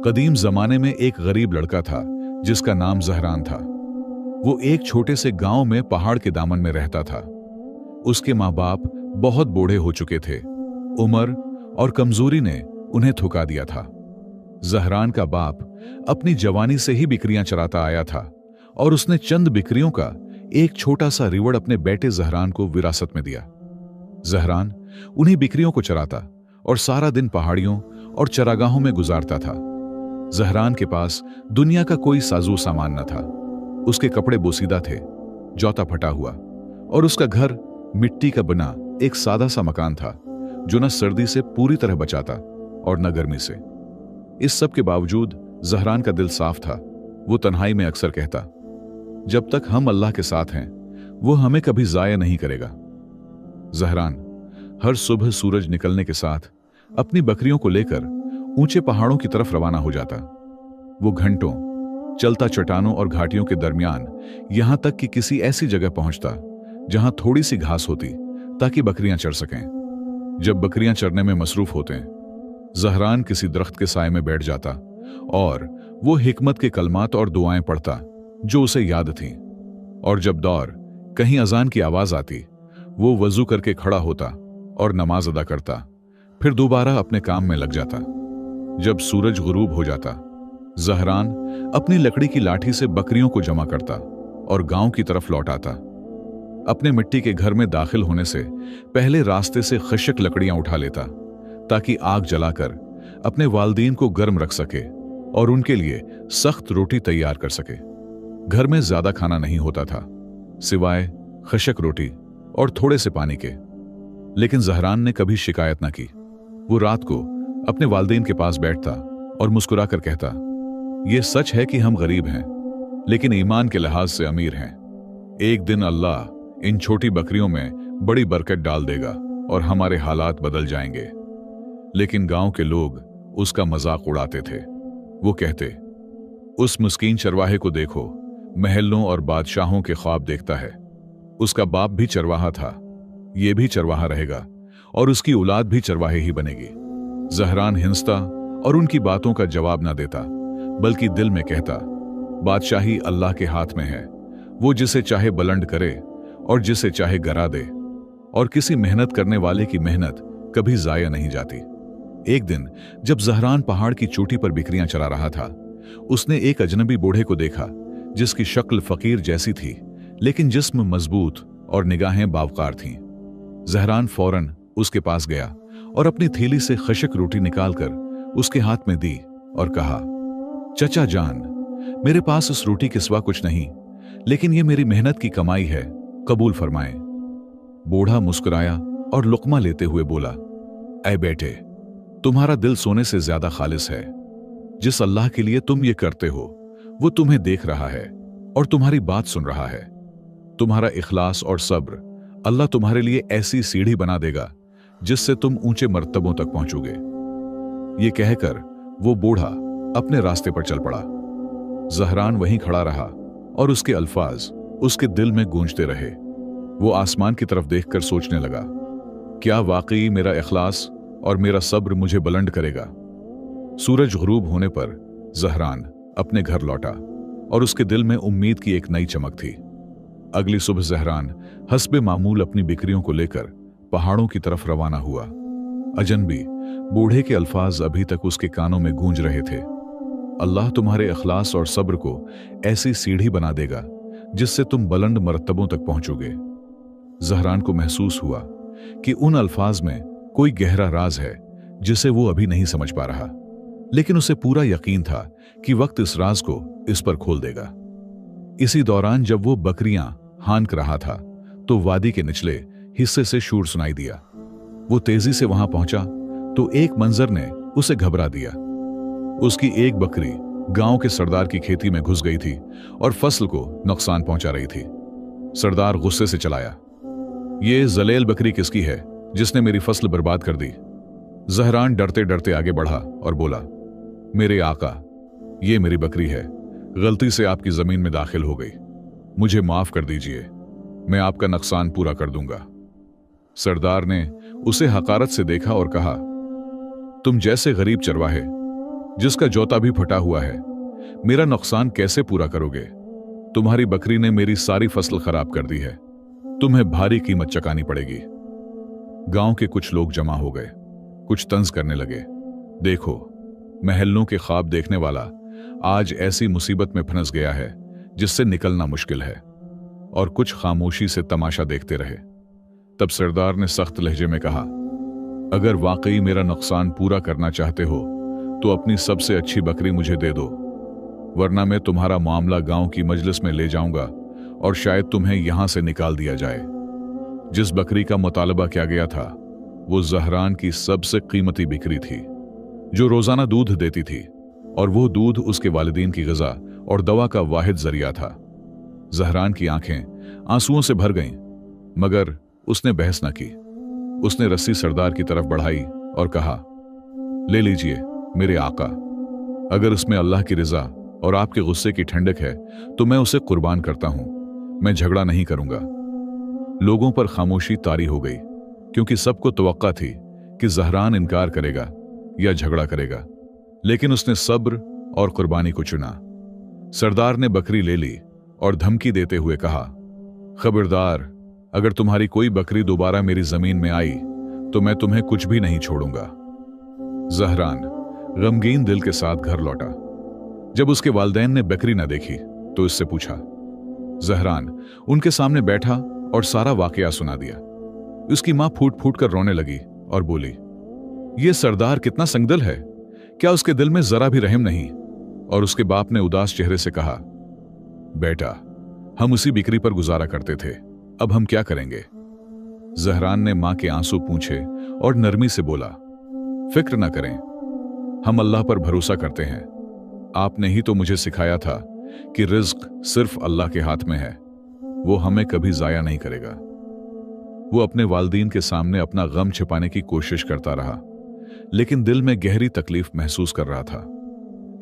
कदीम जमाने में एक गरीब लड़का था जिसका नाम जहरान था। वो एक छोटे से गांव में पहाड़ के दामन में रहता था। उसके माँ बाप बहुत बूढ़े हो चुके थे। उम्र और कमजोरी ने उन्हें थुका दिया था। जहरान का बाप अपनी जवानी से ही बिक्रियां चराता आया था और उसने चंद बिक्रियों का एक छोटा सा रिवड़ अपने बेटे जहरान को विरासत में दिया। जहरान उन्हीं बिक्रियों को चराता और सारा दिन पहाड़ियों और चरागाहों में गुजारता था। जहरान के पास दुनिया का कोई साजो सामान न था। उसके कपड़े बोसीदा थे, जौता फटा हुआ, और उसका घर मिट्टी का बना एक सादा सा मकान था जो न सर्दी से पूरी तरह बचाता और न गर्मी से। इस सब के बावजूद जहरान का दिल साफ था। वो तन्हाई में अक्सर कहता, जब तक हम अल्लाह के साथ हैं वो हमें कभी जाया नहीं करेगा। जहरान हर सुबह सूरज निकलने के साथ अपनी बकरियों को लेकर ऊंचे पहाड़ों की तरफ रवाना हो जाता। वो घंटों चलता चट्टानों और घाटियों के दरमियान यहां तक कि किसी ऐसी जगह पहुंचता जहां थोड़ी सी घास होती ताकि बकरियां चर सकें। जब बकरियां चरने में मसरूफ होते जहरान किसी दरख्त के साए में बैठ जाता और वो हिकमत के कलमात और दुआएं पढ़ता जो उसे याद थीं। और जब दौर कहीं अजान की आवाज आती वो वजू करके खड़ा होता और नमाज अदा करता, फिर दोबारा अपने काम में लग जाता। जब सूरज गुरूब हो जाता जहरान अपनी लकड़ी की लाठी से बकरियों को जमा करता और गांव की तरफ लौट आता। अपने मिट्टी के घर में दाखिल होने से पहले रास्ते से खशक लकड़ियां उठा लेता ताकि आग जलाकर अपने वालदीन को गर्म रख सके और उनके लिए सख्त रोटी तैयार कर सके। घर में ज्यादा खाना नहीं होता था सिवाय खशक रोटी और थोड़े से पानी के, लेकिन जहरान ने कभी शिकायत न की। वो रात को अपने वालदेन के पास बैठता और मुस्कुरा कर कहता, यह सच है कि हम गरीब हैं लेकिन ईमान के लिहाज से अमीर हैं। एक दिन अल्लाह इन छोटी बकरियों में बड़ी बरकत डाल देगा और हमारे हालात बदल जाएंगे। लेकिन गांव के लोग उसका मजाक उड़ाते थे। वो कहते, उस मुस्कीन चरवाहे को देखो, महलों और बादशाहों के ख्वाब देखता है। उसका बाप भी चरवाहा था, ये भी चरवाहा रहेगा और उसकी औलाद भी चरवाहे ही बनेगी। जहरान हिंसता और उनकी बातों का जवाब ना देता, बल्कि दिल में कहता, बादशाही अल्लाह के हाथ में है। वो जिसे चाहे बुलंद करे और जिसे चाहे गिरा दे, और किसी मेहनत करने वाले की मेहनत कभी जाया नहीं जाती। एक दिन जब जहरान पहाड़ की चोटी पर बिक्रियां चरा रहा था, उसने एक अजनबी बूढ़े को देखा जिसकी शक्ल फकीर जैसी थी लेकिन जिस्म मजबूत और निगाहें बावकार थीं। जहरान फौरन उसके पास गया और अपनी थैली से खशक रोटी निकालकर उसके हाथ में दी और कहा, चचा जान, मेरे पास उस रोटी के सिवा कुछ नहीं, लेकिन ये मेरी मेहनत की कमाई है, कबूल फरमाएं। बूढ़ा मुस्कुराया और लुकमा लेते हुए बोला, ऐ बेटे, तुम्हारा दिल सोने से ज्यादा खालिस है। जिस अल्लाह के लिए तुम ये करते हो वो तुम्हें देख रहा है और तुम्हारी बात सुन रहा है। तुम्हारा इखलास और सब्र अल्लाह तुम्हारे लिए ऐसी सीढ़ी बना देगा जिससे तुम ऊंचे मर्तबों तक पहुंचोगे। ये कहकर वो बूढ़ा अपने रास्ते पर चल पड़ा। जहरान वहीं खड़ा रहा और उसके अल्फाज उसके दिल में गूंजते रहे। वो आसमान की तरफ देखकर सोचने लगा, क्या वाकई मेरा इखलास और मेरा सब्र मुझे बुलंद करेगा। सूरज गुरूब होने पर जहरान अपने घर लौटा और उसके दिल में उम्मीद की एक नई चमक थी। अगली सुबह जहरान हस्बे मामूल अपनी बिक्रियों को लेकर पहाड़ों की तरफ रवाना हुआ। अजनबी बूढ़े के अल्फाज अभी तक उसके कानों में गूंज रहे थे, अल्लाह तुम्हारे इखलास और सब्र को ऐसी सीढ़ी बना देगा जिससे तुम बुलंद मर्तबों तक पहुंचोगे। जहरान को महसूस हुआ कि उन अल्फाज में कोई गहरा राज है जिसे वो अभी नहीं समझ पा रहा, लेकिन उसे पूरा यकीन था कि वक्त इस राज को इस पर खोल देगा। इसी दौरान जब वो बकरियां हांक रहा था तो वादी के निचले हिस्से से शोर सुनाई दिया। वो तेजी से वहां पहुंचा तो एक मंजर ने उसे घबरा दिया। उसकी एक बकरी गांव के सरदार की खेती में घुस गई थी और फसल को नुकसान पहुंचा रही थी। सरदार गुस्से से चलाया, ये जलेल बकरी किसकी है जिसने मेरी फसल बर्बाद कर दी। जहरान डरते डरते आगे बढ़ा और बोला, मेरे आका, ये मेरी बकरी है, गलती से आपकी जमीन में दाखिल हो गई, मुझे माफ कर दीजिए, मैं आपका नुकसान पूरा कर दूंगा। सरदार ने उसे हकारत से देखा और कहा, तुम जैसे गरीब चरवाहे जिसका जोता भी फटा हुआ है मेरा नुकसान कैसे पूरा करोगे? तुम्हारी बकरी ने मेरी सारी फसल खराब कर दी है, तुम्हें भारी कीमत चुकानी पड़ेगी। गांव के कुछ लोग जमा हो गए, कुछ तंज करने लगे। देखो, महलों के ख्वाब देखने वाला आज ऐसी मुसीबत में फंस गया है जिससे निकलना मुश्किल है। और कुछ खामोशी से तमाशा देखते रहे। तब सरदार ने सख्त लहजे में कहा, अगर वाकई मेरा नुकसान पूरा करना चाहते हो तो अपनी सबसे अच्छी बकरी मुझे दे दो, वरना मैं तुम्हारा मामला गांव की मजलिस में ले जाऊंगा और शायद तुम्हें यहां से निकाल दिया जाए। जिस बकरी का मुतालबा किया गया था वो जहरान की सबसे कीमती बकरी थी, जो रोजाना दूध देती थी, और वो दूध उसके वालिदीन की ग़िज़ा और दवा का वाहिद जरिया था। जहरान की आंखें आंसुओं से भर गईं, मगर उसने बहस न की। उसने रस्सी सरदार की तरफ बढ़ाई और कहा, ले लीजिए मेरे आका, अगर इसमें अल्लाह की रिजा और आपके गुस्से की ठंडक है तो मैं उसे कुर्बान करता हूं, मैं झगड़ा नहीं करूंगा। लोगों पर खामोशी तारी हो गई, क्योंकि सबको तवक्का थी कि जहरान इनकार करेगा या झगड़ा करेगा, लेकिन उसने सब्र और कुर्बानी को चुना। सरदार ने बकरी ले ली और धमकी देते हुए कहा, खबरदार, अगर तुम्हारी कोई बकरी दोबारा मेरी जमीन में आई तो मैं तुम्हें कुछ भी नहीं छोड़ूंगा। जहरान गमगीन दिल के साथ घर लौटा। जब उसके वालिदैन ने बकरी न देखी तो इससे पूछा। जहरान उनके सामने बैठा और सारा वाकया सुना दिया। उसकी मां फूट फूट कर रोने लगी और बोली, यह सरदार कितना संगदिल है, क्या उसके दिल में जरा भी रहम नहीं? और उसके बाप ने उदास चेहरे से कहा, बेटा, हम उसी बिक्री पर गुजारा करते थे, अब हम क्या करेंगे? जहरान ने मां के आंसू पूंछे और नरमी से बोला, फिक्र ना करें, हम अल्लाह पर भरोसा करते हैं। आपने ही तो मुझे सिखाया था कि रिज्क सिर्फ अल्लाह के हाथ में है, वो हमें कभी जाया नहीं करेगा। वो अपने वालिदीन के सामने अपना गम छिपाने की कोशिश करता रहा, लेकिन दिल में गहरी तकलीफ महसूस कर रहा था।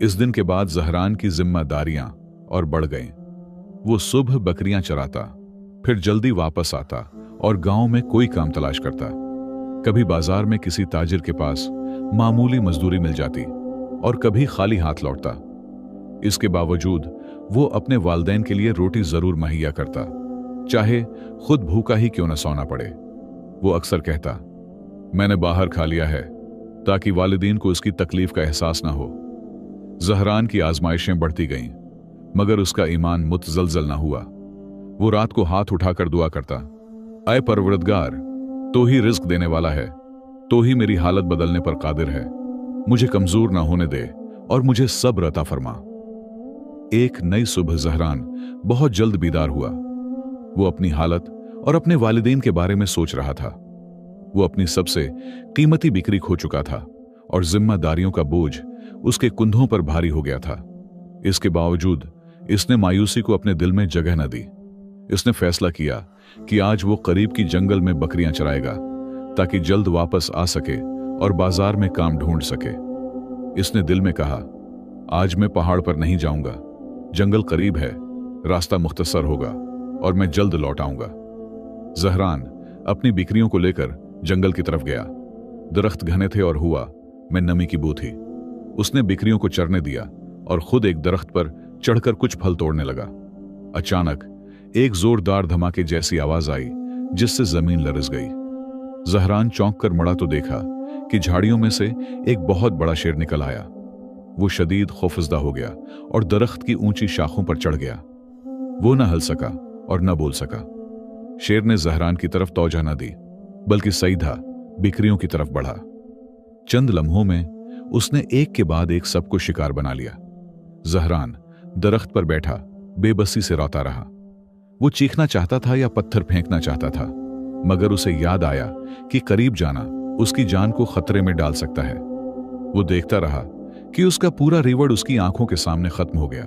इस दिन के बाद जहरान की जिम्मेदारियां और बढ़ गईं। वो सुबह बकरियां चराता, फिर जल्दी वापस आता और गांव में कोई काम तलाश करता। कभी बाजार में किसी ताजिर के पास मामूली मजदूरी मिल जाती और कभी खाली हाथ लौटता। इसके बावजूद वो अपने वालिदैन के लिए रोटी जरूर मुहैया करता, चाहे खुद भूखा ही क्यों न सोना पड़े। वो अक्सर कहता, मैंने बाहर खा लिया है ताकि वालिदीन को इसकी तकलीफ का एहसास ना हो। जहरान की आजमाइशें बढ़ती गईं, मगर उसका ईमान मुतजलजल ना हुआ। वो रात को हाथ उठाकर दुआ करता, ऐ परवरदिगार, तो ही रिज्क देने वाला है, तो ही मेरी हालत बदलने पर कादिर है, मुझे कमजोर ना होने दे और मुझे सब्र अता फरमा। एक नई सुबह जहरान बहुत जल्द बीदार हुआ। वो अपनी हालत और अपने वालिदीन के बारे में सोच रहा था। वो अपनी सबसे कीमती बिक्री खो चुका था और जिम्मेदारियों का बोझ उसके कुंधों पर भारी हो गया था। इसके बावजूद इसने मायूसी को अपने दिल में जगह न दी। इसने फैसला किया कि आज वो करीब की जंगल में बकरियां चराएगा ताकि जल्द वापस आ सके और बाजार में काम ढूंढ सके। इसने दिल में कहा, आज मैं पहाड़ पर नहीं जाऊंगा, जंगल करीब है, रास्ता मुख्तसर होगा और मैं जल्द लौट आऊंगा। जहरान अपनी बिक्रियों को लेकर जंगल की तरफ गया। दरख्त घने थे और हवा में नमी की बू थी। उसने बिक्रियों को चरने दिया और खुद एक दरख्त पर चढ़कर कुछ फल तोड़ने लगा। अचानक एक जोरदार धमाके जैसी आवाज आई जिससे जमीन लरज गई। जहरान चौंक कर मुड़ा तो देखा कि झाड़ियों में से एक बहुत बड़ा शेर निकल आया। वो शदीद खौफजदा हो गया और दरख्त की ऊंची शाखों पर चढ़ गया। वो न हल सका और न बोल सका। शेर ने जहरान की तरफ तौजह न दी, बल्कि सीधा बिक्रियों की तरफ बढ़ा। चंद लम्हों में उसने एक के बाद एक सबको शिकार बना लिया। जहरान दरख्त पर बैठा बेबसी से रोता रहा। वो चीखना चाहता था या पत्थर फेंकना चाहता था, मगर उसे याद आया कि करीब जाना उसकी जान को खतरे में डाल सकता है। वो देखता रहा कि उसका पूरा रिवड़ उसकी आंखों के सामने खत्म हो गया।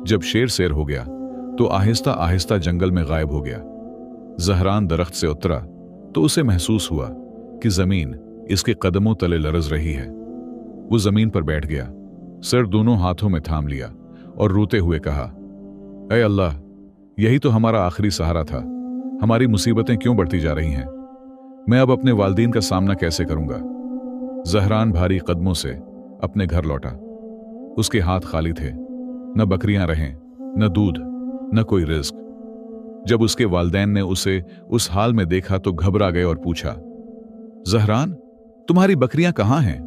जब शेर सैर हो गया तो आहिस्ता आहिस्ता जंगल में गायब हो गया। जहरान दरख्त से उतरा तो उसे महसूस हुआ कि जमीन इसके कदमों तले लरज रही है। वो जमीन पर बैठ गया, सिर दोनों हाथों में थाम लिया और रोते हुए कहा, ऐ अल्लाह, यही तो हमारा आखिरी सहारा था। हमारी मुसीबतें क्यों बढ़ती जा रही हैं? मैं अब अपने वालिदीन का सामना कैसे करूंगा? जहरान भारी कदमों से अपने घर लौटा। उसके हाथ खाली थे, न बकरियां रहें, न दूध, न कोई रिस्क। जब उसके वालिदैन ने उसे उस हाल में देखा तो घबरा गए और पूछा, जहरान, तुम्हारी बकरियां कहां हैं?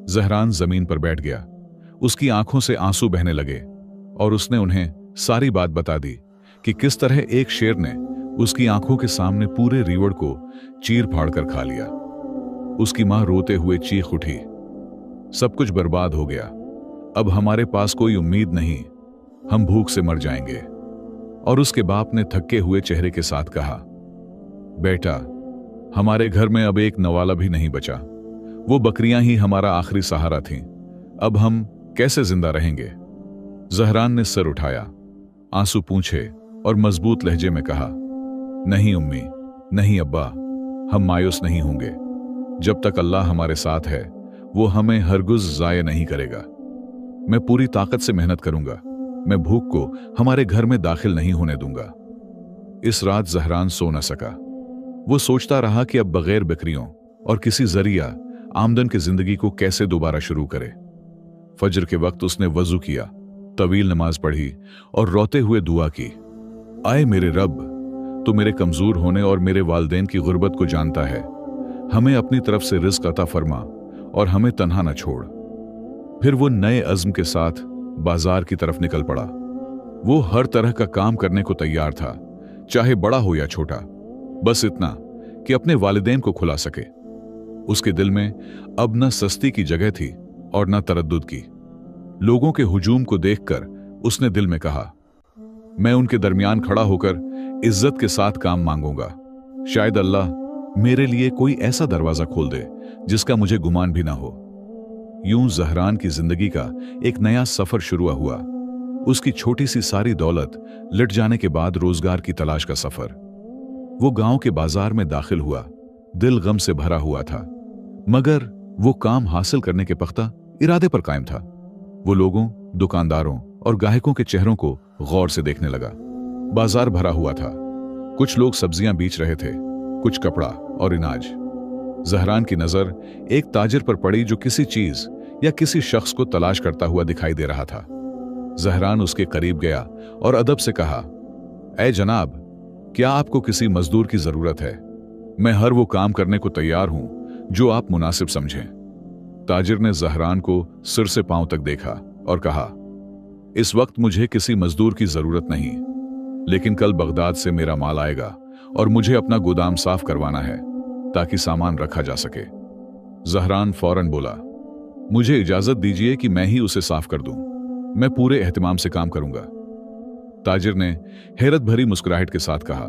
जहरान जमीन पर बैठ गया। उसकी आंखों से आंसू बहने लगे और उसने उन्हें सारी बात बता दी कि किस तरह एक शेर ने उसकी आंखों के सामने पूरे रीवड़ को चीर फाड़ कर खा लिया। उसकी मां रोते हुए चीख उठी, सब कुछ बर्बाद हो गया, अब हमारे पास कोई उम्मीद नहीं, हम भूख से मर जाएंगे। और उसके बाप ने थके हुए चेहरे के साथ कहा, बेटा, हमारे घर में अब एक नवाला भी नहीं बचा, वो बकरियां ही हमारा आखिरी सहारा थीं, अब हम कैसे जिंदा रहेंगे? जहरान ने सर उठाया, आंसू पूंछे और मजबूत लहजे में कहा, नहीं उम्मी, नहीं अब्बा, हम मायूस नहीं होंगे। जब तक अल्लाह हमारे साथ है वो हमें हरगिज़ ज़ाया नहीं करेगा। मैं पूरी ताकत से मेहनत करूंगा, मैं भूख को हमारे घर में दाखिल नहीं होने दूंगा। इस रात जहरान सो न सका। वो सोचता रहा कि अब बगैर बकरियों और किसी जरिया आमदन की जिंदगी को कैसे दोबारा शुरू करे। फजर के वक्त उसने वजू किया, तवील नमाज पढ़ी और रोते हुए दुआ की, आए मेरे रब, तू मेरे कमजोर होने और मेरे वालिदैन की गुर्बत को जानता है, हमें अपनी तरफ से रिज़्क अता फरमा और हमें तन्हा न छोड़। फिर वो नए अज़्म के साथ बाजार की तरफ निकल पड़ा। वो हर तरह का काम करने को तैयार था, चाहे बड़ा हो या छोटा, बस इतना कि अपने वालिदैन को खुला सके। उसके दिल में अब न सस्ती की जगह थी और न तरद्दुद की। लोगों के हुजूम को देखकर उसने दिल में कहा, मैं उनके दरमियान खड़ा होकर इज्जत के साथ काम मांगूंगा, शायद अल्लाह मेरे लिए कोई ऐसा दरवाजा खोल दे जिसका मुझे गुमान भी ना हो। यूं जहरान की जिंदगी का एक नया सफर शुरू हुआ। उसकी छोटी सी सारी दौलत लट जाने के बाद रोजगार की तलाश का सफर। वो गांव के बाजार में दाखिल हुआ, दिल गम से भरा हुआ था, मगर वो काम हासिल करने के पख्ता इरादे पर कायम था। वो लोगों, दुकानदारों और ग्राहकों के चेहरों को गौर से देखने लगा। बाजार भरा हुआ था, कुछ लोग सब्जियां बेच रहे थे, कुछ कपड़ा और अनाज। जहरान की नजर एक ताजिर पर पड़ी जो किसी चीज या किसी शख्स को तलाश करता हुआ दिखाई दे रहा था। जहरान उसके करीब गया और अदब से कहा, ऐ जनाब, क्या आपको किसी मजदूर की जरूरत है? मैं हर वो काम करने को तैयार हूं जो आप मुनासिब समझें। ताजिर ने जहरान को सिर से पांव तक देखा और कहा, इस वक्त मुझे किसी मजदूर की जरूरत नहीं, लेकिन कल बगदाद से मेरा माल आएगा और मुझे अपना गोदाम साफ करवाना है ताकि सामान रखा जा सके। जहरान फौरन बोला, मुझे इजाजत दीजिए कि मैं ही उसे साफ कर दूं, मैं पूरे एहतिमाम से काम करूंगा। ताजिर ने हैरत भरी मुस्कुराहट के साथ कहा,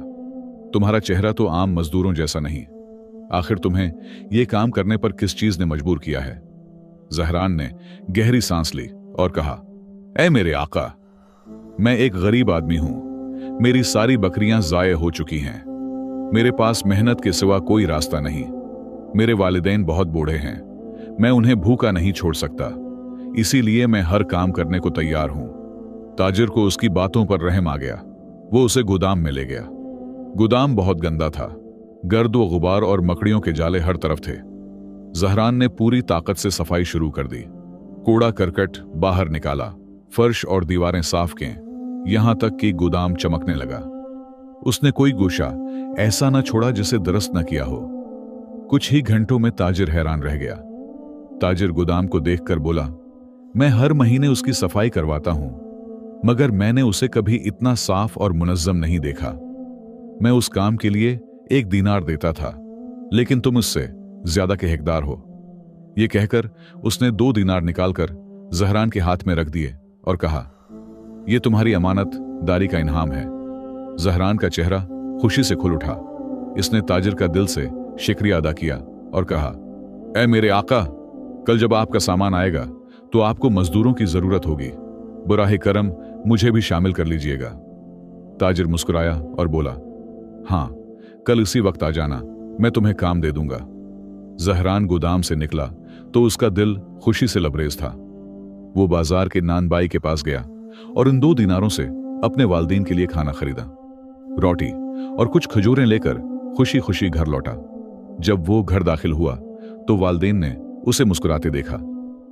तुम्हारा चेहरा तो आम मजदूरों जैसा नहीं, आखिर तुम्हें यह काम करने पर किस चीज ने मजबूर किया है? जहरान ने गहरी सांस ली और कहा, ऐ मेरे आका, मैं एक गरीब आदमी हूं, मेरी सारी बकरियां ज़ाया हो चुकी हैं, मेरे पास मेहनत के सिवा कोई रास्ता नहीं, मेरे वालिदैन बहुत बूढ़े हैं, मैं उन्हें भूखा नहीं छोड़ सकता, इसीलिए मैं हर काम करने को तैयार हूं। ताजिर को उसकी बातों पर रहम आ गया। वो उसे गोदाम में ले गया। गोदाम बहुत गंदा था, गर्द व गुबार और मकड़ियों के जाले हर तरफ थे। जहरान ने पूरी ताकत से सफाई शुरू कर दी, कूड़ा करकट बाहर निकाला, फर्श और दीवारें साफ की, यहां तक कि गोदाम चमकने लगा। उसने कोई गोशा ऐसा न छोड़ा जिसे दुरुस्त न किया हो। कुछ ही घंटों में ताजिर हैरान रह गया। ताजिर गोदाम को देखकर बोला, मैं हर महीने उसकी सफाई करवाता हूं, मगर मैंने उसे कभी इतना साफ और मुनज्जम नहीं देखा। मैं उस काम के लिए 1 दीनार देता था, लेकिन तुम उससे ज्यादा के हकदार हो। यह कहकर उसने 2 दीनार निकालकर जहरान के हाथ में रख दिए और कहा, यह तुम्हारी अमानत दारी का इनाम है। जहरान का चेहरा खुशी से खुल उठा। इसने ताजिर का दिल से शुक्रिया अदा किया और कहा, ऐ मेरे आका, कल जब आपका सामान आएगा तो आपको मजदूरों की जरूरत होगी, बुराहे करम मुझे भी शामिल कर लीजिएगा। ताजिर मुस्कुराया और बोला, हां, कल इसी वक्त आ जाना, मैं तुम्हें काम दे दूंगा। जहरान गोदाम से निकला तो उसका दिल खुशी से लबरेज था। वो बाजार के नानबाई के पास गया और इन 2 दीनारों से अपने वालिदैन के लिए खाना खरीदा। रोटी और कुछ खजूरें लेकर खुशी खुशी घर लौटा। जब वो घर दाखिल हुआ तो वालिदैन ने उसे मुस्कुराते देखा,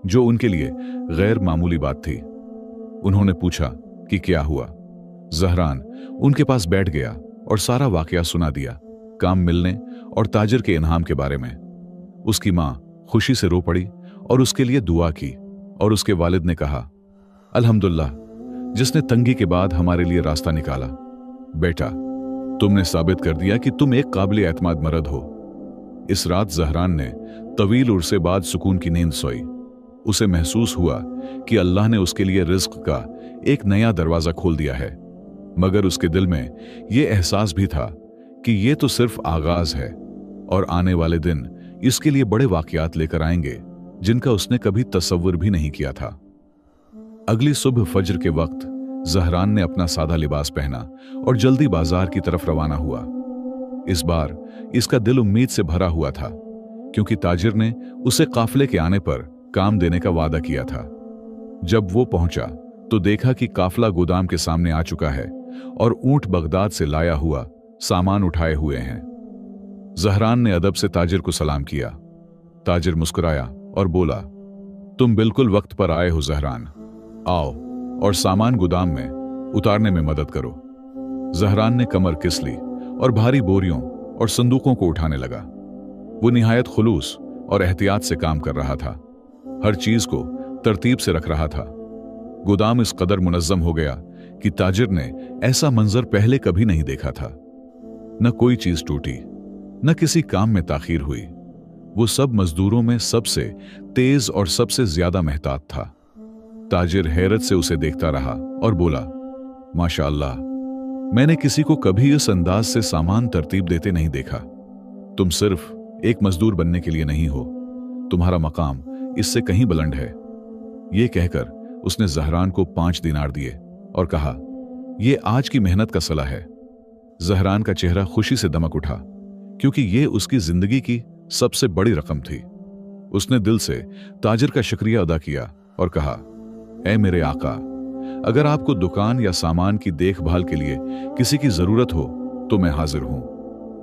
जो उनके लिए गैर मामूली बात थी। उन्होंने पूछा कि क्या हुआ। जहरान उनके पास बैठ गया और सारा वाकया सुना दिया, काम मिलने और ताजिर के इनाम के बारे में। उसकी मां खुशी से रो पड़ी और उसके लिए दुआ की, और उसके वालिद ने कहा, अल्हम्दुलिल्लाह, जिसने तंगी के बाद हमारे लिए रास्ता निकाला। बेटा, तुमने साबित कर दिया कि तुम एक काबिल एतमाद मर्द हो। इस रात जहरान ने तवील उर्से बाद सुकून की नींद सोई। उसे महसूस हुआ कि अल्लाह ने उसके लिए रिज्क का एक नया दरवाजा खोल दिया है, मगर उसके दिल में यह एहसास भी था कि यह तो सिर्फ आगाज है और आने वाले दिन इसके लिए बड़े वाकयात लेकर आएंगे जिनका उसने कभी तसव्वुर भी नहीं किया था। अगली सुबह फज्र के वक्त जहरान ने अपना सादा लिबास पहना और जल्दी बाजार की तरफ रवाना हुआ। इस बार इसका दिल उम्मीद से भरा हुआ था, क्योंकि ताजिर ने उसे काफिले के आने पर काम देने का वादा किया था। जब वो पहुंचा तो देखा कि काफिला गोदाम के सामने आ चुका है और ऊंट बगदाद से लाया हुआ सामान उठाए हुए हैं। जहरान ने अदब से ताजिर को सलाम किया। ताजिर मुस्कुराया और बोला, तुम बिल्कुल वक्त पर आए हो जहरान, आओ और सामान गोदाम में उतारने में मदद करो। जहरान ने कमर किस ली और भारी बोरियों और संदूकों को उठाने लगा। वो निहायत खुलूस और एहतियात से काम कर रहा था, हर चीज को तरतीब से रख रहा था। गोदाम इस कदर मुनज्जम हो गया कि ताजिर ने ऐसा मंजर पहले कभी नहीं देखा था। न कोई चीज टूटी, न किसी काम में ताखीर हुई। वो सब मजदूरों में सबसे तेज और सबसे ज्यादा मेहतात था। ताजिर हैरत से उसे देखता रहा और बोला, माशाअल्लाह, मैंने किसी को कभी इस अंदाज से सामान तरतीब देते नहीं देखा। तुम सिर्फ एक मजदूर बनने के लिए नहीं हो, तुम्हारा मकाम इससे कहीं बुलंद है। यह कहकर उसने जहरान को 5 दिनार दिए और कहा, यह आज की मेहनत का सला है। जहरान का चेहरा खुशी से दमक उठा, क्योंकि यह उसकी जिंदगी की सबसे बड़ी रकम थी। उसने दिल से ताजिर का शुक्रिया अदा किया और कहा, ऐ मेरे आका, अगर आपको दुकान या सामान की देखभाल के लिए किसी की जरूरत हो तो मैं हाजिर हूं।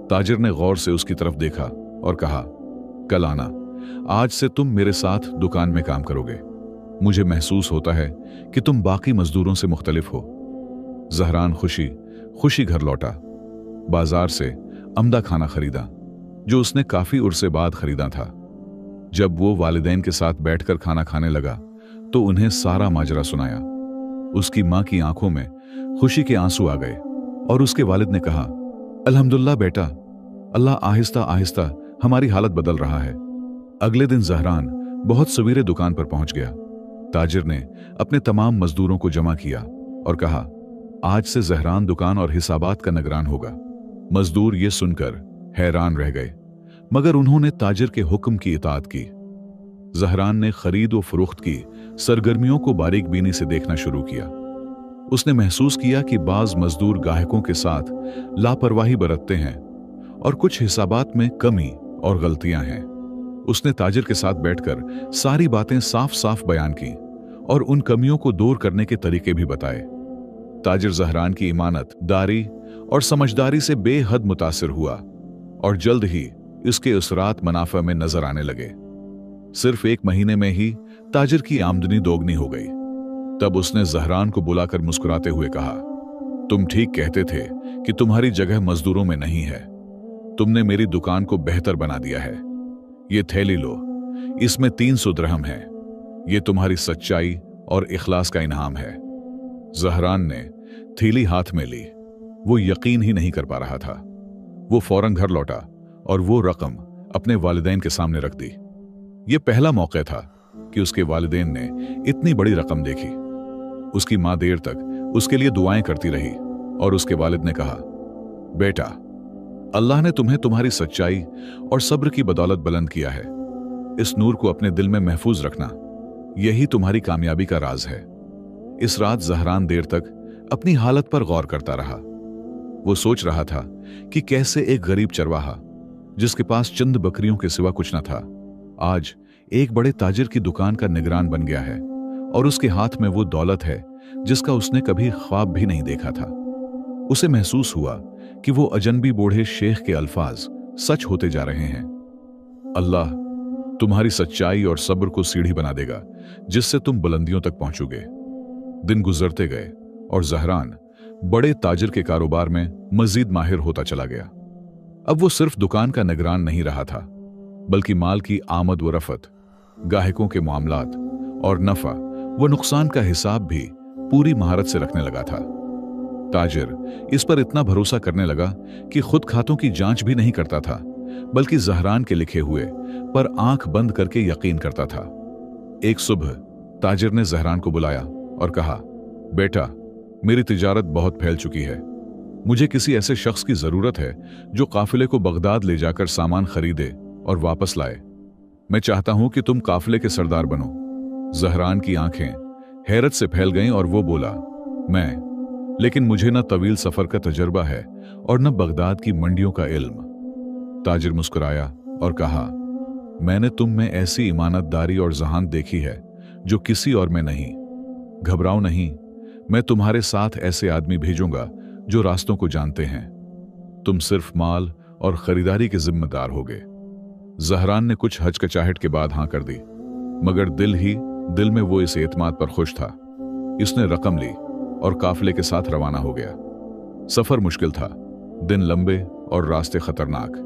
ताजिर ने गौर से उसकी तरफ देखा और कहा, कल आना, आज से तुम मेरे साथ दुकान में काम करोगे। मुझे महसूस होता है कि तुम बाकी मजदूरों से मुख्तलिफ हो। जहरान खुशी खुशी घर लौटा। बाजार से अमदा खाना खरीदा, जो उसने काफी उर्से बाद खरीदा था। जब वो वालिदैन के साथ बैठकर खाना खाने लगा तो उन्हें सारा माजरा सुनाया। उसकी मां की आंखों में खुशी के आंसू आ गए और उसके वालिद ने कहा, अल्हम्दुलिल्लाह बेटा, अल्लाह आहिस्ता आहिस्ता हमारी हालत बदल रहा है। अगले दिन जहरान बहुत सवेरे दुकान पर पहुंच गया। ताजिर ने अपने तमाम मजदूरों को जमा किया और कहा, आज से जहरान दुकान और हिसाबात का निगरान होगा। मजदूर ये सुनकर हैरान रह गए, मगर उन्होंने ताजिर के हुक्म की इताअत की। जहरान ने खरीद व फरोख्त की सरगर्मियों को बारीक बीनी से देखना शुरू किया। उसने महसूस किया कि बाज मजदूर गाहकों के साथ लापरवाही बरतते हैं और कुछ हिसाबात में कमी और गलतियां हैं। उसने ताजिर के साथ बैठकर सारी बातें साफ साफ बयान की और उन कमियों को दूर करने के तरीके भी बताए। ताजिर जहरान की ईमानत दारी और समझदारी से बेहद मुतासिर हुआ और जल्द ही इसके असरात मुनाफा में नजर आने लगे। सिर्फ 1 महीने में ही ताजिर की आमदनी दोगुनी हो गई। तब उसने जहरान को बुलाकर मुस्कुराते हुए कहा, तुम ठीक कहते थे कि तुम्हारी जगह मजदूरों में नहीं है। तुमने मेरी दुकान को बेहतर बना दिया है। ये थैली लो, इसमें 300 दिरहम है। ये तुम्हारी सच्चाई और इखलास का इनाम है। जहरान ने थैली हाथ में ली। वो यकीन ही नहीं कर पा रहा था। वो फौरन घर लौटा और वो रकम अपने वालिदैन के सामने रख दी। ये पहला मौका था कि उसके वालिदैन ने इतनी बड़ी रकम देखी। उसकी मां देर तक उसके लिए दुआएं करती रही और उसके वालिद ने कहा, बेटा, अल्लाह ने तुम्हें तुम्हारी सच्चाई और सब्र की बदौलत बुलंद किया है। इस नूर को अपने दिल में महफूज रखना, यही तुम्हारी कामयाबी का राज है। इस रात जहरान देर तक अपनी हालत पर गौर करता रहा। वो सोच रहा था कि कैसे एक गरीब चरवाहा जिसके पास चंद बकरियों के सिवा कुछ न था, आज एक बड़े ताजिर की दुकान का निगरान बन गया है और उसके हाथ में वो दौलत है जिसका उसने कभी ख्वाब भी नहीं देखा था। उसे महसूस हुआ कि वो अजनबी बूढ़े शेख के अल्फाज सच होते जा रहे हैं। अल्लाह, तुम्हारी सच्चाई और सब्र को सीढ़ी बना देगा जिससे तुम बुलंदियों तक पहुंचोगे। दिन गुजरते गए और ज़हरान बड़े ताजिर के कारोबार में मजीद माहिर होता चला गया। अब वो सिर्फ दुकान का निगरान नहीं रहा था, बल्कि माल की आमद व रफत, गाहकों के मामलात और नफा व नुकसान का हिसाब भी पूरी महारत से रखने लगा था। ताजिर इस पर इतना भरोसा करने लगा कि खुद खातों की जांच भी नहीं करता था, बल्कि ज़हरान के लिखे हुए पर आंख बंद करके यकीन करता था। एक सुबह ताजिर ने ज़हरान को बुलाया और कहा, बेटा, मेरी तिजारत बहुत फैल चुकी है। मुझे किसी ऐसे शख्स की जरूरत है जो काफिले को बगदाद ले जाकर सामान खरीदे और वापस लाए। मैं चाहता हूं कि तुम काफिले के सरदार बनो। ज़हरान की आंखें हैरत से फैल गईं और वो बोला, लेकिन मुझे न तवील सफर का तजर्बा है और न बगदाद की मंडियों का इल्म। ताजिर मुस्कुराया और कहा, मैंने तुम में ऐसी ईमानतदारी और जहान देखी है जो किसी और में नहीं। घबराओ नहीं, मैं तुम्हारे साथ ऐसे आदमी भेजूंगा जो रास्तों को जानते हैं। तुम सिर्फ माल और खरीदारी के जिम्मेदार होगे। ज़हरान ने कुछ हचकचाहट के बाद हां कर दी, मगर दिल में वो इस एतमाद पर खुश था। इसने रकम ली और काफिले के साथ रवाना हो गया। सफर मुश्किल था, दिन लंबे और रास्ते खतरनाक,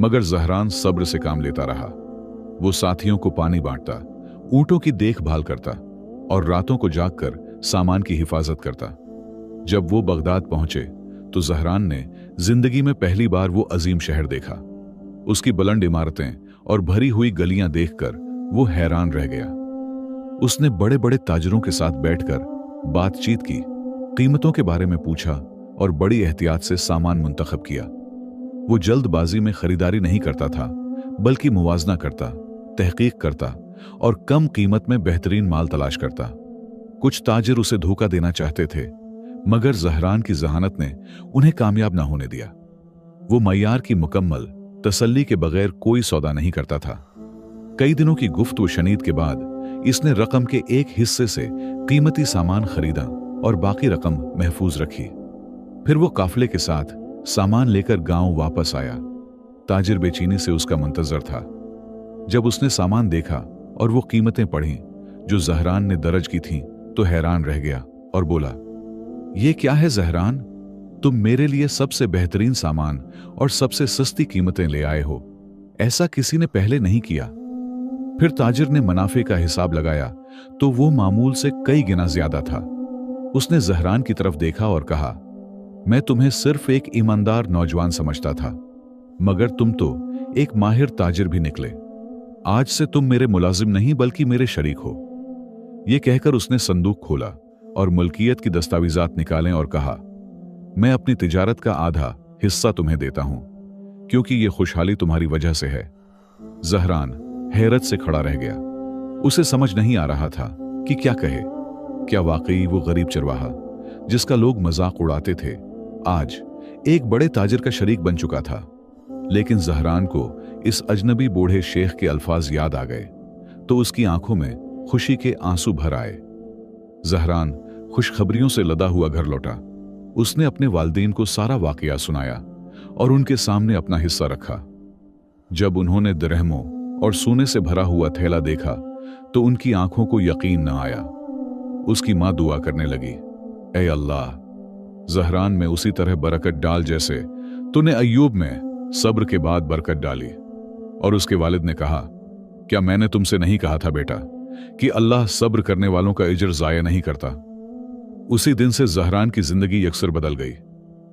मगर ज़हरान सब्र से काम लेता रहा। वो साथियों को पानी बांटता, ऊंटों की देखभाल करता और रातों को जागकर सामान की हिफाजत करता। जब वो बगदाद पहुंचे तो ज़हरान ने जिंदगी में पहली बार वो अजीम शहर देखा। उसकी बुलंद इमारतें और भरी हुई गलियां देखकर वो हैरान रह गया। उसने बड़े बड़े ताजिरों के साथ बैठकर बातचीत की, कीमतों के बारे में पूछा और बड़ी एहतियात से सामान मुंतखब किया। वो जल्दबाजी में खरीदारी नहीं करता था, बल्कि मुवाजना करता, तहकीक करता और कम कीमत में बेहतरीन माल तलाश करता। कुछ ताजिर उसे धोखा देना चाहते थे, मगर ज़हरान की जहानत ने उन्हें कामयाब ना होने दिया। वो मय्यार की मुकम्मल तसल्ली के बगैर कोई सौदा नहीं करता था। कई दिनों की गुफ्त व शनीद के बाद इसने रकम के एक हिस्से से कीमती सामान खरीदा और बाकी रकम महफूज रखी। फिर वो काफिले के साथ सामान लेकर गांव वापस आया। ताजिर बेचैनी से उसका मुंतजर था। जब उसने सामान देखा और वो कीमतें पढ़ी जो ज़हरान ने दर्ज की थीं, तो हैरान रह गया और बोला, ये क्या है ज़हरान? तुम मेरे लिए सबसे बेहतरीन सामान और सबसे सस्ती कीमतें ले आए हो। ऐसा किसी ने पहले नहीं किया। फिर ताजिर ने मुनाफे का हिसाब लगाया तो वो मामूल से कई गुना ज्यादा था। उसने ज़हरान की तरफ देखा और कहा, मैं तुम्हें सिर्फ एक ईमानदार नौजवान समझता था, मगर तुम तो एक माहिर ताजिर भी निकले। आज से तुम मेरे मुलाजिम नहीं बल्कि मेरे शरीक हो। यह कहकर उसने संदूक खोला और मुल्कियत की दस्तावेजात निकालें और कहा, मैं अपनी तिजारत का आधा हिस्सा तुम्हें देता हूं, क्योंकि यह खुशहाली तुम्हारी वजह से है। ज़हरान हैरत से खड़ा रह गया। उसे समझ नहीं आ रहा था कि क्या कहे। क्या वाकई वो गरीब चरवाहा जिसका लोग मजाक उड़ाते थे आज एक बड़े ताजिर का शरीक बन चुका था? लेकिन ज़हरान को इस अजनबी बूढ़े शेख के अल्फाज याद आ गए तो उसकी आंखों में खुशी के आंसू भर आए। ज़हरान खुशखबरियों से लदा हुआ घर लौटा। उसने अपने वालिदैन को सारा वाकया सुनाया और उनके सामने अपना हिस्सा रखा। जब उन्होंने दिरहमों और सोने से भरा हुआ थैला देखा तो उनकी आंखों को यकीन न आया। उसकी मां दुआ करने लगी, ऐ अल्लाह, ज़हरान में उसी तरह बरकत डाल जैसे तूने अय्यूब में सब्र के बाद बरकत डाली। और उसके वालिद ने कहा, क्या मैंने तुमसे नहीं कहा था बेटा कि अल्लाह सब्र करने वालों का इज्र जाया नहीं करता? उसी दिन से ज़हरान की जिंदगी यकसर बदल गई।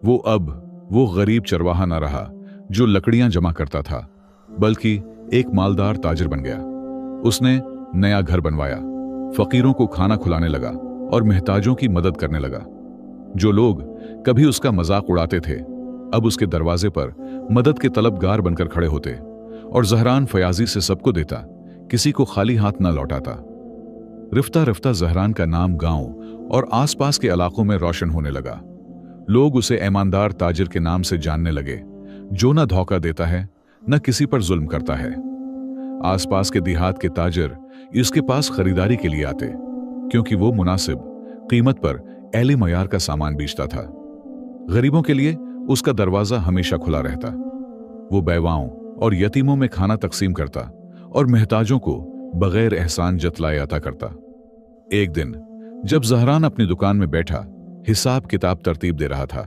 वो अब वो गरीब चरवाहा न रहा जो लकड़ियां जमा करता था, बल्कि एक मालदार ताजिर बन गया। उसने नया घर बनवाया, फकीरों को खाना खिलाने लगा और महताजों की मदद करने लगा। जो लोग कभी उसका मजाक उड़ाते थे, अब उसके दरवाजे पर मदद के तलबगार बनकर खड़े होते और ज़हरान फयाजी से सबको देता, किसी को खाली हाथ न लौटाता। रफ्ता रफ्ता ज़हरान का नाम गांव और आसपास के इलाकों में रोशन होने लगा। लोग उसे ईमानदार ताजिर के नाम से जानने लगे, जो न धोखा देता है न किसी पर जुल्म करता है। आसपास के देहात के ताजिर इसके पास खरीदारी के लिए आते, क्योंकि वो मुनासिब कीमत पर एली मयार का सामान बेचता था। गरीबों के लिए उसका दरवाजा हमेशा खुला रहता। वो बेवाओं और यतीमों में खाना तकसीम करता और महताजों को बगैर एहसान जतलाए अता करता। एक दिन जब ज़हरान अपनी दुकान में बैठा हिसाब किताब तरतीब दे रहा था,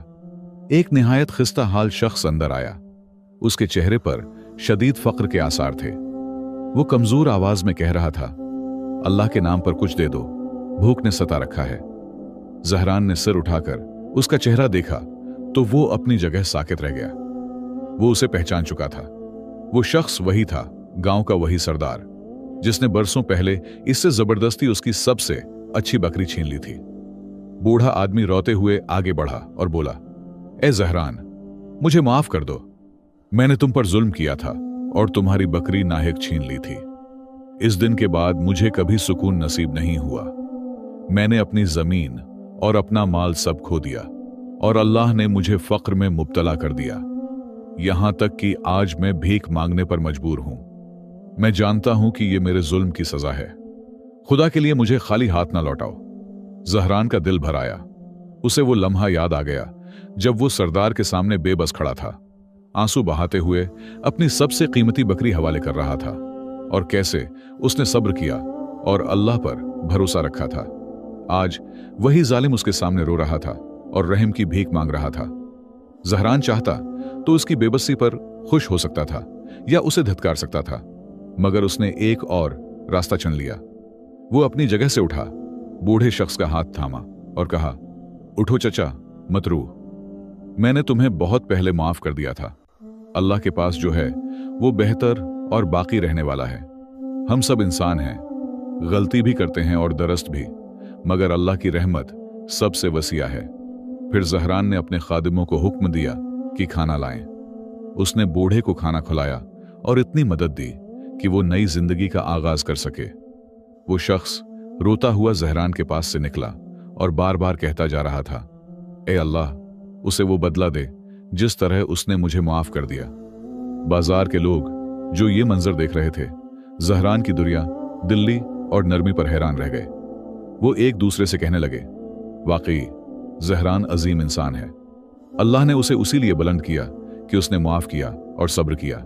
एक निहायत खिस्ता हाल शख्स अंदर आया। उसके चेहरे पर शदीद फक्र के आसार थे। वो कमजोर आवाज में कह रहा था, अल्लाह के नाम पर कुछ दे दो, भूख ने सता रखा है। ज़हरान ने सिर उठाकर उसका चेहरा देखा तो वो अपनी जगह साकित रह गया। वो उसे पहचान चुका था। वो शख्स वही था, गांव का वही सरदार, जिसने बरसों पहले इससे जबरदस्ती उसकी सबसे अच्छी बकरी छीन ली थी। बूढ़ा आदमी रोते हुए आगे बढ़ा और बोला, ए ज़हरान, मुझे माफ कर दो। मैंने तुम पर जुल्म किया था और तुम्हारी बकरी नाहिक छीन ली थी। इस दिन के बाद मुझे कभी सुकून नसीब नहीं हुआ। मैंने अपनी जमीन और अपना माल सब खो दिया और अल्लाह ने मुझे फक्र में मुब्तला कर दिया, यहां तक कि आज मैं भीख मांगने पर मजबूर हूं। मैं जानता हूं कि यह मेरे जुल्म की सजा है। खुदा के लिए मुझे खाली हाथ ना लौटाओ। ज़हरान का दिल भर आया। उसे वो लम्हा याद आ गया जब वो सरदार के सामने बेबस खड़ा था, आंसू बहाते हुए अपनी सबसे कीमती बकरी हवाले कर रहा था, और कैसे उसने सब्र किया और अल्लाह पर भरोसा रखा था। आज वही जालिम उसके सामने रो रहा था और रहम की भीख मांग रहा था। ज़हरान चाहता तो उसकी बेबसी पर खुश हो सकता था या उसे धिक्कार सकता था, मगर उसने एक और रास्ता चुन लिया। वो अपनी जगह से उठा, बूढ़े शख्स का हाथ थामा और कहा, उठो चचा, मत रो। मैंने तुम्हें बहुत पहले माफ कर दिया था। अल्लाह के पास जो है वो बेहतर और बाकी रहने वाला है। हम सब इंसान हैं, गलती भी करते हैं और दरस्त भी, मगर अल्लाह की रहमत सबसे वसीया है। फिर ज़हरान ने अपने खादिमों को हुक्म दिया कि खाना लाएं। उसने बूढ़े को खाना खिलाया और इतनी मदद दी कि वो नई जिंदगी का आगाज कर सके। वो शख्स रोता हुआ ज़हरान के पास से निकला और बार बार कहता जा रहा था, ए अल्लाह, उसे वो बदला दे जिस तरह उसने मुझे माफ कर दिया। बाजार के लोग जो ये मंजर देख रहे थे, ज़हरान की दुनिया, दिल्ली और नरमी पर हैरान रह गए। वो एक दूसरे से कहने लगे, वाकई ज़हरान अजीम इंसान है। अल्लाह ने उसे उसी लिए बुलंद किया कि उसने माफ किया और सब्र किया।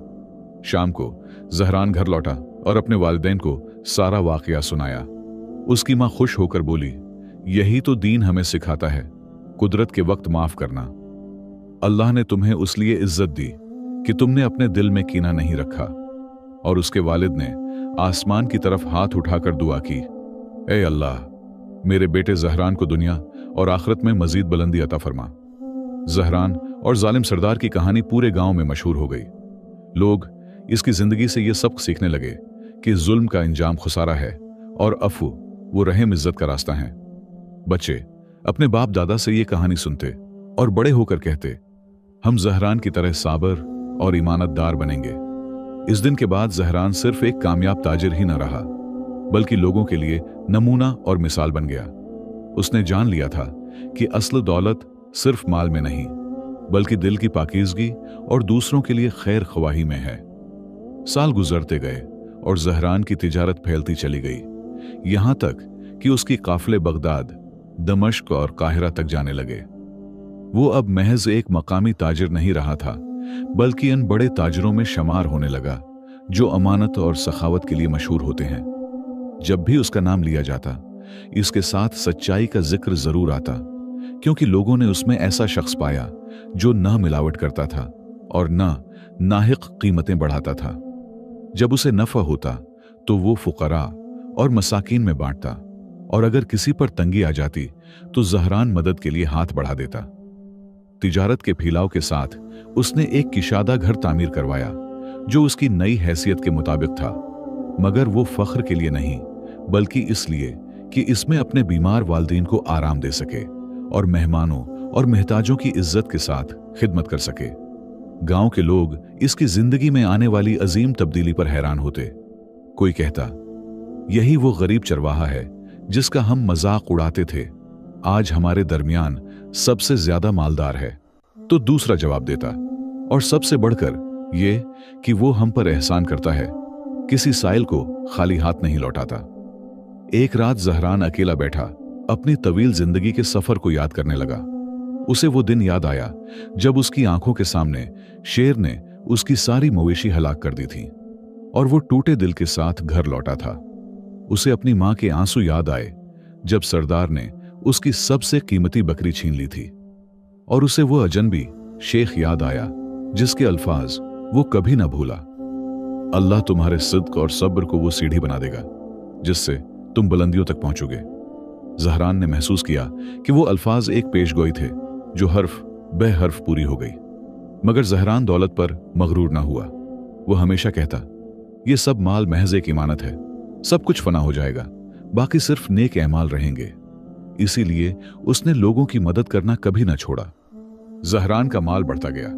शाम को ज़हरान घर लौटा और अपने वालिदैन को सारा वाकया सुनाया। उसकी मां खुश होकर बोली, यही तो दीन हमें सिखाता है, कुदरत के वक्त माफ करना। अल्लाह ने तुम्हें उस लिए इज्जत दी कि तुमने अपने दिल में कीना नहीं रखा। और उसके वालिद ने आसमान की तरफ हाथ उठाकर दुआ की, ए अल्लाह, मेरे बेटे ज़हरान को दुनिया और आखिरत में मजीद बुलंदी अता फरमा। ज़हरान और जालिम सरदार की कहानी पूरे गांव में मशहूर हो गई। लोग इसकी जिंदगी से यह सबक सीखने लगे कि जुल्म का इंजाम खुसारा है और अफू वो रहम इज्जत का रास्ता है। बच्चे अपने बाप दादा से ये कहानी सुनते और बड़े होकर कहते, हम ज़हरान की तरह साबर और ईमानतदार बनेंगे। इस दिन के बाद ज़हरान सिर्फ एक कामयाब ताजिर ही न रहा, बल्कि लोगों के लिए नमूना और मिसाल बन गया। उसने जान लिया था कि असल दौलत सिर्फ माल में नहीं, बल्कि दिल की पाकीज़गी और दूसरों के लिए खैर ख्वाही में है। साल गुजरते गए और ज़हरान की तिजारत फैलती चली गई, यहां तक कि उसकी काफिले बगदाद, दमश्क और काहिरा तक जाने लगे। वो अब महज एक मकामी ताजिर नहीं रहा था, बल्कि इन बड़े ताजिरों में शुमार होने लगा जो अमानत और सखावत के लिए मशहूर होते हैं। जब भी उसका नाम लिया जाता, इसके साथ सच्चाई का जिक्र जरूर आता, क्योंकि लोगों ने उसमें ऐसा शख्स पाया जो न मिलावट करता था और न नाहिक कीमतें बढ़ाता था। जब उसे नफा होता तो वो फुकरा और मसाकीन में बांटता, और अगर किसी पर तंगी आ जाती तो ज़हरान मदद के लिए हाथ बढ़ा देता। तिजारत के फैलाव के साथ उसने एक किशादा घर तामीर करवाया जो उसकी नई हैसियत के मुताबिक था, मगर वो फख्र के लिए नहीं, बल्कि इसलिए कि इसमें अपने बीमार वालिदैन को आराम दे सके और मेहमानों और महताजों की इज्जत के साथ खिदमत कर सके। गांव के लोग इसकी जिंदगी में आने वाली अजीम तब्दीली पर हैरान होते। कोई कहता, यही वो गरीब चरवाहा है जिसका हम मजाक उड़ाते थे, आज हमारे दरमियान सबसे ज्यादा मालदार है। तो दूसरा जवाब देता, और सबसे बढ़कर ये कि वो हम पर एहसान करता है, किसी साइल को खाली हाथ नहीं लौटाता। एक रात ज़हरान अकेला बैठा अपनी तवील जिंदगी के सफर को याद करने लगा। उसे वो दिन याद आया जब उसकी आंखों के सामने शेर ने उसकी सारी मवेशी हलाक कर दी थी, और वो टूटे दिल के साथ घर लौटा था। उसे अपनी मां के आंसू याद आए जब सरदार ने उसकी सबसे कीमती बकरी छीन ली थी, और उसे वो अजनबी शेख याद आया जिसके अल्फाज वो कभी ना भूला। अल्लाह तुम्हारे सिद्क और सब्र को वो सीढ़ी बना देगा जिससे तुम बुलंदियों तक पहुंचोगे। जहरान ने महसूस किया कि वो अल्फाज एक पेशगोई थे जो हर्फ बे हर्फ पूरी हो गई। मगर जहरान दौलत पर मगरूर ना हुआ। वो हमेशा कहता, ये सब माल महज एक इमानत है, सब कुछ फना हो जाएगा, बाकी सिर्फ नेक एमाल रहेंगे। इसीलिए उसने लोगों की मदद करना कभी ना छोड़ा। जहरान का माल बढ़ता गया,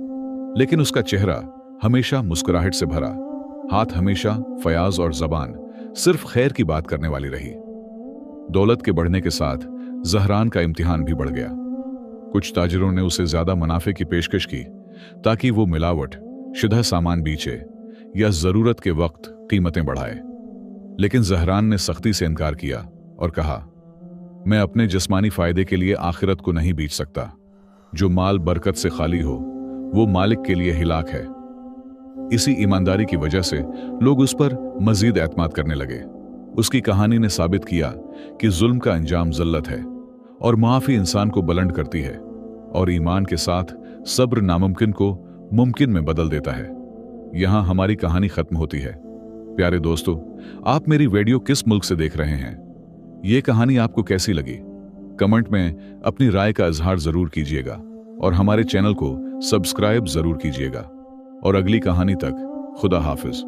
लेकिन उसका चेहरा हमेशा मुस्कुराहट से भरा, हाथ हमेशा फयाज और जबान सिर्फ खैर की बात करने वाली रही। दौलत के बढ़ने के साथ जहरान का इम्तिहान भी बढ़ गया। कुछ ताजिरों ने उसे ज्यादा मुनाफे की पेशकश की ताकि वो मिलावट शुदा सामान बेचे या जरूरत के वक्त कीमतें बढ़ाए। लेकिन जहरान ने सख्ती से इनकार किया और कहा, मैं अपने जिस्मानी फायदे के लिए आखिरत को नहीं बेच सकता। जो माल बरकत से खाली हो वो मालिक के लिए हिलाक है। इसी ईमानदारी की वजह से लोग उस पर मजीद एतमाद करने लगे। उसकी कहानी ने साबित किया कि जुल्म का अंजाम ज़ल्लत है और मुआफी इंसान को बुलंद करती है, और ईमान के साथ सब्र नामुमकिन को मुमकिन में बदल देता है। यहां हमारी कहानी खत्म होती है। प्यारे दोस्तों, आप मेरी वीडियो किस मुल्क से देख रहे हैं? ये कहानी आपको कैसी लगी? कमेंट में अपनी राय का इजहार जरूर कीजिएगा और हमारे चैनल को सब्सक्राइब जरूर कीजिएगा। और अगली कहानी तक खुदा हाफिज।